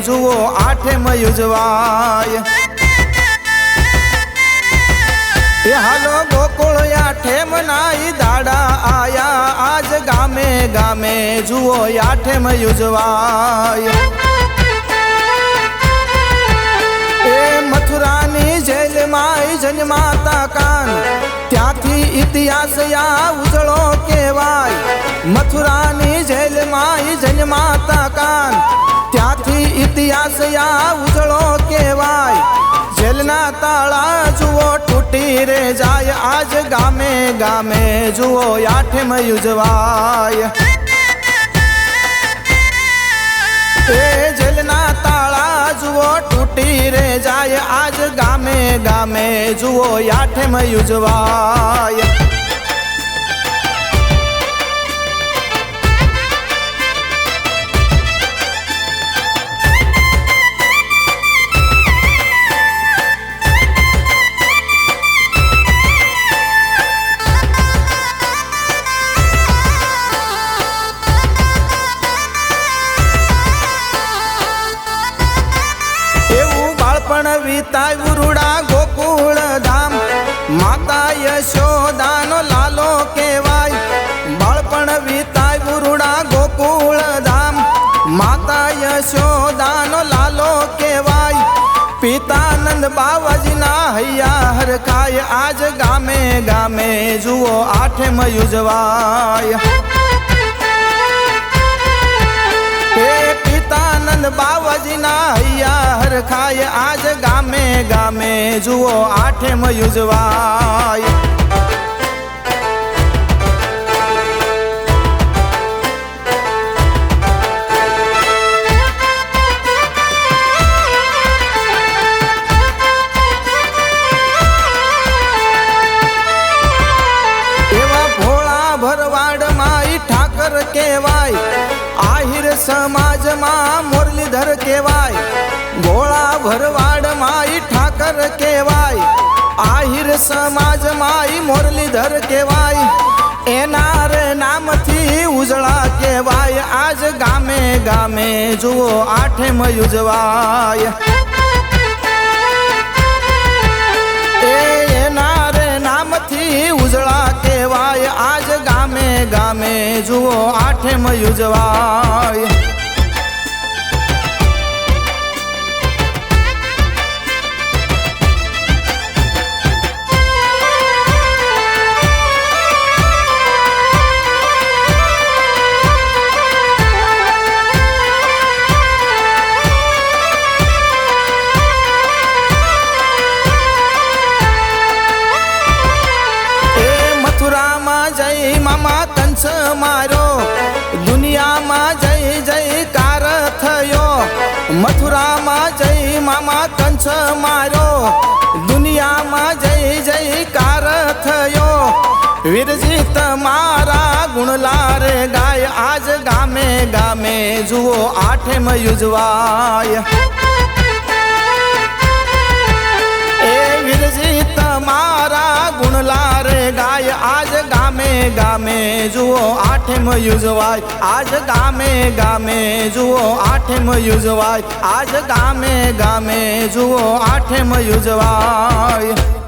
જુઓ આઠેમ યુજવાય। એ હાલો ગોકુળ આઠેમ નાઈ દાડા આયા આજ ગામે ગામે જુઓ આઠેમ યુજવાય। એ મથુરાની જેલમાં જન્માતા કાન ત્યાંથી ઇતિહાસ આ ઉજળો કહેવાય। મથુરાની જેલમાં જન્માતા કાન ત્યાંથી ઇતિહાસ આ ઉજળો કહેવાય। જેલના તાળા જુઓ તૂટી રે જાય આજ ગામે ગામે જુઓ આઠેમ યુજવાય। એ જેલના તાળા જુઓ તૂટી રે જાય આજ ગામે ગામે જુઓ આઠેમ યુજવાય। વીતાય ઉરુડા ગોકુળ ધામ માતા યશોદાનો લાલો કહેવાય। બાળપણ વીતાય ઉરુડા ગોકુળ ધામ માતા યશોદાનો લાલો કહેવાય। પિતાનંદ બાવાજીના હૈયા હરખાય આજ ગામે ગામે જુઓ આઠેમ યુજવાય। પિતાનંદ બાવાજીના હૈયા હરખાય આજ ગામે ગામે જુઓ આઠેમ યુજવાય। એવા ભોળા ભરવાડમાં ઠાકર કહેવાય। આહિર સમાજમાં મુરલીધર કહેવાય। ભોળા ભરવાડમાં ઠાકર કહેવાય। આહિર સમાજમાં મુરલીધર કહેવાય। એના રે નામથી ઉજળા કહેવાય આજ ગામે ગામે જુઓ આઠેમ યુજવાય। એના રે નામથી ઉજળા કહેવાય આજ ગામે ગામે જુઓ આઠેમ યુજવાય। મથુરામાં જય મામા કંસ મારો દુનિયામાં જય જયકાર થયો। મથુરામાં જય મામા કંસ મારો દુનિયામાં જય જયકાર થયો। વીરજી તમારા ગુણલા રે ગાય આજ ગામે ગામે જુઓ આઠેમ યુજવાય। એ વીરજી તમારા ગુણલા રે ગાય આજ ગામે ગામે જુઓ આઠેમ યુજવાય। આજ ગામે ગામે જુઓ આઠેમ યુજવાય। આજ ગામે ગામે જુઓ આઠેમ યુજવાય।